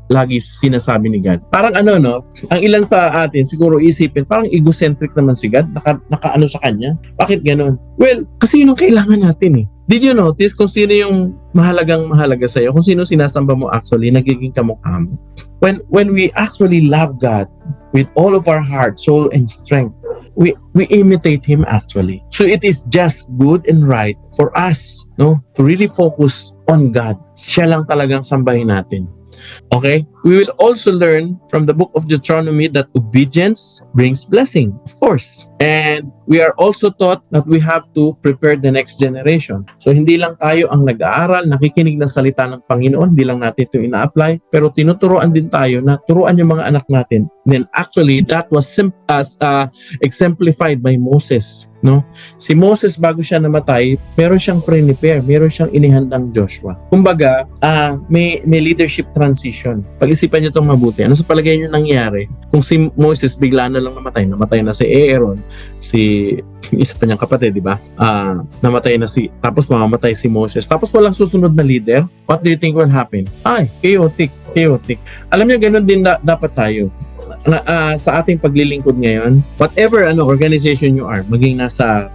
lagi sinasabi ni God? Parang ang ilan sa atin siguro isipin, parang egocentric naman si God, naka sa kanya. Bakit ganun? Well, kasi yun ang kailangan natin eh. Did you notice kung sino yung mahalaga sa iyo? Kung sino sinasamba mo actually, nagiging kamukha mo. When we actually love God with all of our heart, soul, and strength, we imitate Him actually. So it is just good and right for us, to really focus on God. Siya lang talagang sambahin natin. Okay? We will also learn from the book of Deuteronomy that obedience brings blessing, of course. And we are also taught that we have to prepare the next generation. So hindi lang tayo ang nag-aaral, nakikinig ng salita ng Panginoon, hindi lang natin ito ina-apply, pero tinuturuan din tayo na turuan yung mga anak natin. Then actually, that was exemplified by Moses. Si Moses, bago siya namatay, meron siyang prepare, meron siyang inihandang Joshua. Kumbaga, may leadership transition. Pag-isipan niyo itong mabuti. Ano sa palagay niyo nangyari? Kung si Moses bigla na lang namatay na si Aaron, si isa pa niyang kapatid, di ba? Namatay na tapos mamamatay si Moses. Tapos walang susunod na leader. What do you think will happen? Chaotic. Alam niyo, ganun din dapat tayo. Sa ating paglilingkod ngayon, whatever organization you are, maging sa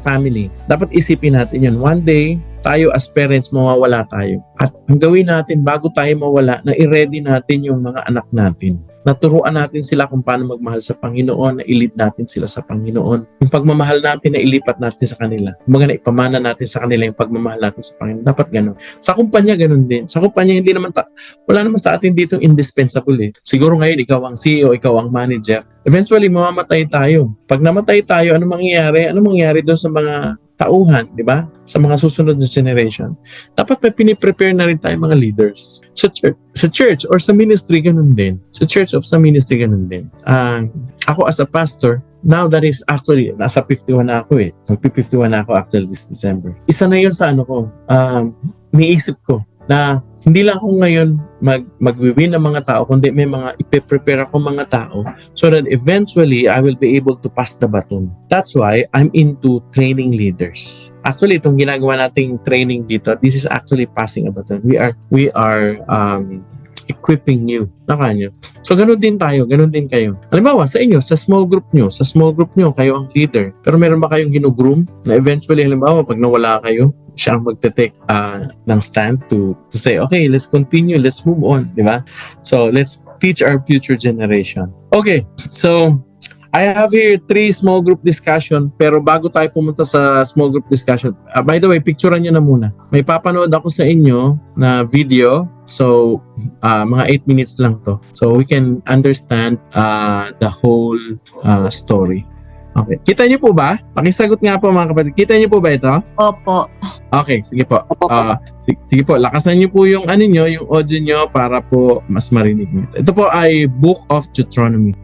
family, dapat isipin natin yun. One day, tayo as parents, mawawala tayo. At ang gawin natin bago tayo mawala, na i-ready natin yung mga anak natin. Naturuan natin sila kung paano magmahal sa Panginoon, na i-lead natin sila sa Panginoon. Yung pagmamahal natin na ilipat natin sa kanila. Kumbaga na ipamana natin sa kanila yung pagmamahal natin sa Panginoon. Dapat gano'n. Sa kumpanya, gano'n din. Sa kumpanya, wala naman sa atin dito indispensable eh. Siguro ngayon, ikaw ang CEO, ikaw ang manager. Eventually, mamamatay tayo. Pag namatay tayo, ano mangyayari? Ano mangyayari doon sa mga tauhan, di ba? Sa mga susunod na generation. Dapat may piniprepare na rin tayo mga leaders. Sa church or sa ministry, ganun din. Sa church or sa ministry, ganun din. Ako as a pastor, now that is actually, nasa 51 na ako eh. Magpi-51 na ako actually this December. Isa na yun sa ko, niisip ko na hindi lang ako ngayon magwi-win ng mga tao, kundi may mga ipe-prepare ako mga tao so that eventually I will be able to pass the baton. That's why I'm into training leaders. Actually, itong ginagawa nating training dito, this is actually passing a baton. We are equipping you na kanyo. So, ganun din tayo, ganun din kayo. Halimbawa, sa inyo, sa small group nyo, kayo ang leader. Pero meron ba kayong ginugroom na eventually, halimbawa, pag nawala kayo, siya ang magte-take ng stand to say, okay, let's continue, let's move on, di ba? So, let's teach our future generation. Okay, so, I have here 3 small group discussion, pero bago tayo pumunta sa small group discussion, by the way, picturean nyo na muna. May papanood ako sa inyo na video, so mga 8 minutes lang to. So we can understand the whole story. Okay. Kita niyo po ba? Pakisagot nga po mga kapatid. Kita niyo po ba ito? Opo. Okay, sige po. Sige po, lakasan niyo po yung yung audio niyo para po mas marinig niyo. Ito po ay Book of Deuteronomy.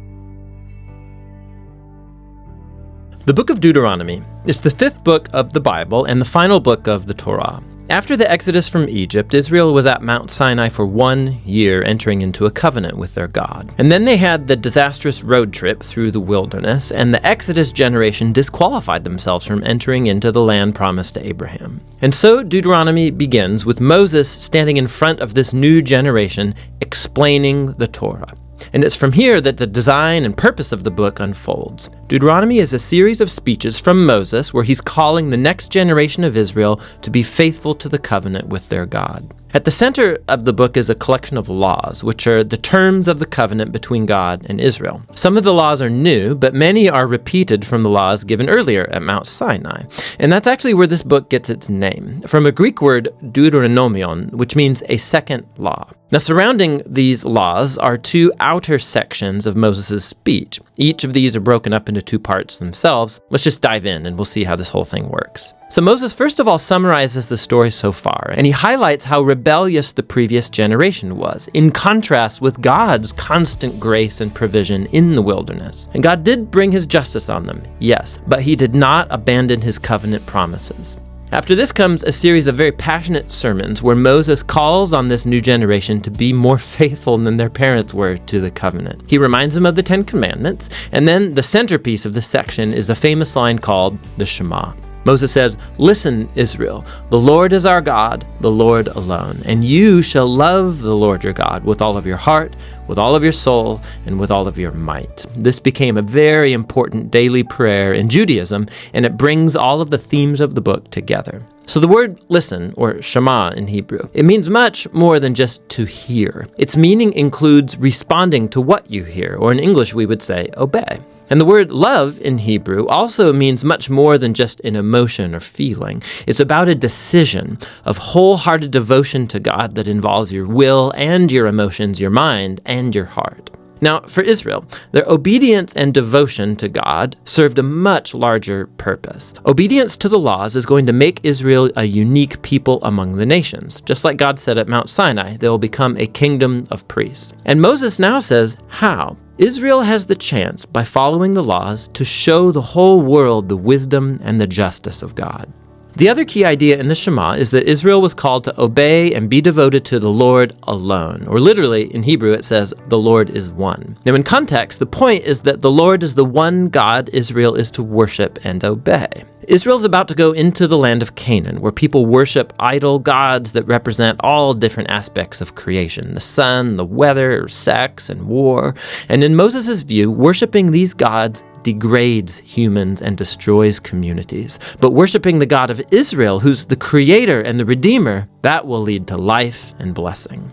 The book of Deuteronomy is the 5th book of the Bible and the final book of the Torah. After the exodus from Egypt, Israel was at Mount Sinai for 1 year entering into a covenant with their God. And then they had the disastrous road trip through the wilderness, and the Exodus generation disqualified themselves from entering into the land promised to Abraham. And so Deuteronomy begins with Moses standing in front of this new generation explaining the Torah. And it's from here that the design and purpose of the book unfolds. Deuteronomy is a series of speeches from Moses where he's calling the next generation of Israel to be faithful to the covenant with their God. At the center of the book is a collection of laws, which are the terms of the covenant between God and Israel. Some of the laws are new, but many are repeated from the laws given earlier at Mount Sinai. And that's actually where this book gets its name, from a Greek word deuteronomion, which means a second law. Now, surrounding these laws are 2 outer sections of Moses' speech. Each of these are broken up into 2 parts themselves. Let's just dive in and we'll see how this whole thing works. So Moses first of all summarizes the story so far, and he highlights how rebellious the previous generation was, in contrast with God's constant grace and provision in the wilderness. And God did bring his justice on them, yes, but he did not abandon his covenant promises. After this comes a series of very passionate sermons where Moses calls on this new generation to be more faithful than their parents were to the covenant. He reminds them of the 10 Commandments, and then the centerpiece of this section is a famous line called the Shema. Moses says, "Listen, Israel, the Lord is our God, the Lord alone, and you shall love the Lord your God with all of your heart, with all of your soul, and with all of your might." This became a very important daily prayer in Judaism, and it brings all of the themes of the book together. So the word listen, or Shema in Hebrew, it means much more than just to hear. Its meaning includes responding to what you hear, or in English we would say obey. And the word love in Hebrew also means much more than just an emotion or feeling. It's about a decision of wholehearted devotion to God that involves your will and your emotions, your mind and your heart. Now, for Israel, their obedience and devotion to God served a much larger purpose. Obedience to the laws is going to make Israel a unique people among the nations. Just like God said at Mount Sinai, they will become a kingdom of priests. And Moses now says how. Israel has the chance, by following the laws, to show the whole world the wisdom and the justice of God. The other key idea in the Shema is that Israel was called to obey and be devoted to the Lord alone. Or literally, in Hebrew, it says, the Lord is one. Now, in context, the point is that the Lord is the one God Israel is to worship and obey. Israel's about to go into the land of Canaan, where people worship idol gods that represent all different aspects of creation, the sun, the weather, sex, and war. And in Moses' view, worshiping these gods degrades humans and destroys communities. But worshiping the God of Israel, who's the creator and the redeemer, that will lead to life and blessing.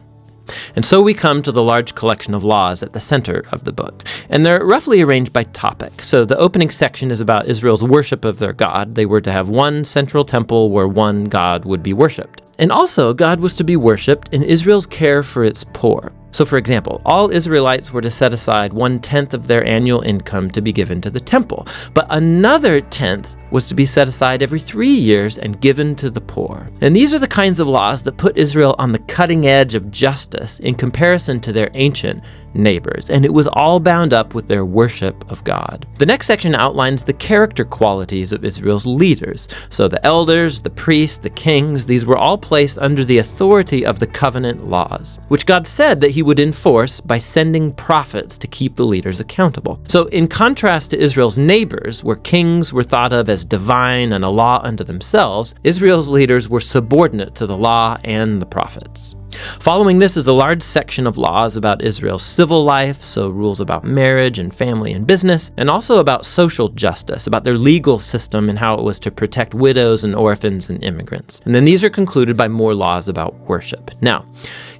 And so we come to the large collection of laws at the center of the book. And they're roughly arranged by topic. So the opening section is about Israel's worship of their God. They were to have one central temple where one God would be worshipped. And also, God was to be worshipped in Israel's care for its poor. So for example, all Israelites were to set aside 1/10 of their annual income to be given to the temple, but another 10th was to be set aside every 3 years and given to the poor. And these are the kinds of laws that put Israel on the cutting edge of justice in comparison to their ancient neighbors, and it was all bound up with their worship of God. The next section outlines the character qualities of Israel's leaders. So the elders, the priests, the kings, these were all placed under the authority of the covenant laws, which God said that he would enforce by sending prophets to keep the leaders accountable. So in contrast to Israel's neighbors, where kings were thought of as divine and a law unto themselves, Israel's leaders were subordinate to the law and the prophets. Following this is a large section of laws about Israel's civil life, so rules about marriage and family and business, and also about social justice, about their legal system and how it was to protect widows and orphans and immigrants. And then these are concluded by more laws about worship. Now,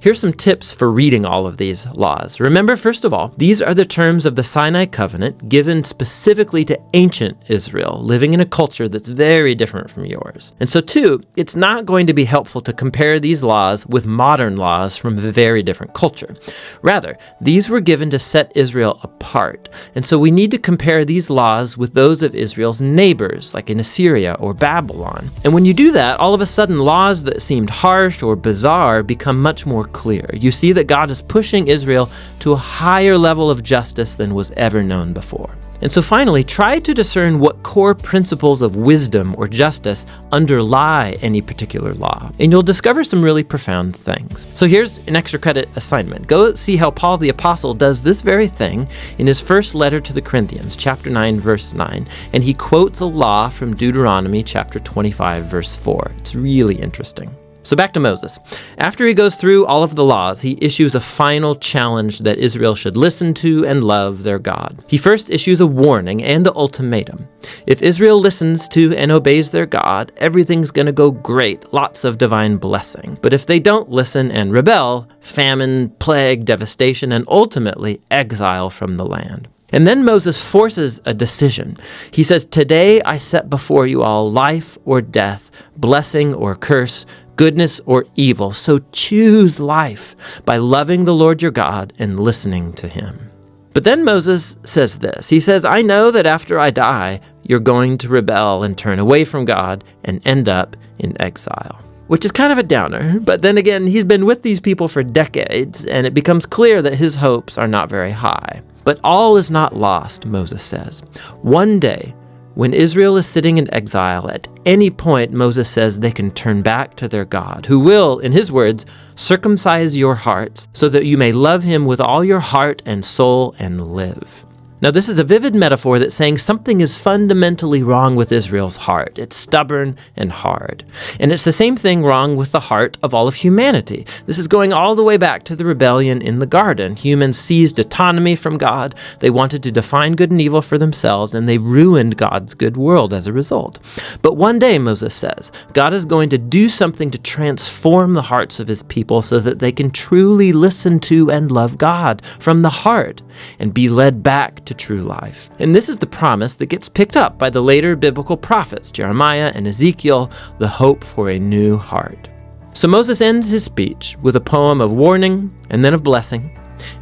here's some tips for reading all of these laws. Remember, first of all, these are the terms of the Sinai covenant given specifically to ancient Israel, living in a culture that's very different from yours. And so two, it's not going to be helpful to compare these laws with modern laws from a very different culture. Rather, these were given to set Israel apart. And so we need to compare these laws with those of Israel's neighbors, like in Assyria or Babylon. And when you do that, all of a sudden laws that seemed harsh or bizarre become much more clear. You see that God is pushing Israel to a higher level of justice than was ever known before. And so finally, try to discern what core principles of wisdom or justice underlie any particular law, and you'll discover some really profound things. So here's an extra credit assignment. Go see how Paul the Apostle does this very thing in his first letter to the Corinthians, chapter 9, verse 9, and he quotes a law from Deuteronomy chapter 25, verse 4. It's really interesting. So back to Moses. After he goes through all of the laws, he issues a final challenge that Israel should listen to and love their God. He first issues a warning and an ultimatum. If Israel listens to and obeys their God, everything's going to go great, lots of divine blessing. But if they don't listen and rebel, famine, plague, devastation, and ultimately exile from the land. And then Moses forces a decision. He says, "Today I set before you all life or death, blessing or curse, goodness or evil. So choose life by loving the Lord your God and listening to him." But then Moses says this. He says, "I know that after I die, you're going to rebel and turn away from God and end up in exile." Which is kind of a downer, but then again, he's been with these people for decades, and it becomes clear that his hopes are not very high. But all is not lost, Moses says. One day, when Israel is sitting in exile, at any point, Moses says they can turn back to their God, who will, in his words, circumcise your hearts so that you may love him with all your heart and soul and live. Now, this is a vivid metaphor that's saying something is fundamentally wrong with Israel's heart. It's stubborn and hard. And it's the same thing wrong with the heart of all of humanity. This is going all the way back to the rebellion in the garden. Humans seized autonomy from God. They wanted to define good and evil for themselves, and they ruined God's good world as a result. But one day, Moses says, God is going to do something to transform the hearts of his people so that they can truly listen to and love God from the heart and be led back to true life. And this is the promise that gets picked up by the later biblical prophets, Jeremiah and Ezekiel, the hope for a new heart. So Moses ends his speech with a poem of warning and then of blessing,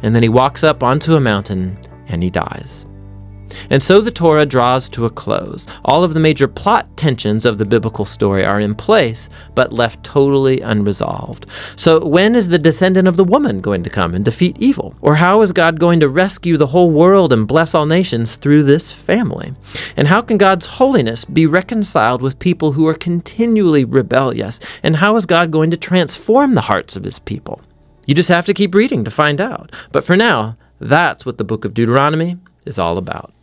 and then he walks up onto a mountain and he dies. And so the Torah draws to a close. All of the major plot tensions of the biblical story are in place, but left totally unresolved. So when is the descendant of the woman going to come and defeat evil? Or how is God going to rescue the whole world and bless all nations through this family? And how can God's holiness be reconciled with people who are continually rebellious? And how is God going to transform the hearts of his people? You just have to keep reading to find out. But for now, that's what the book of Deuteronomy is all about.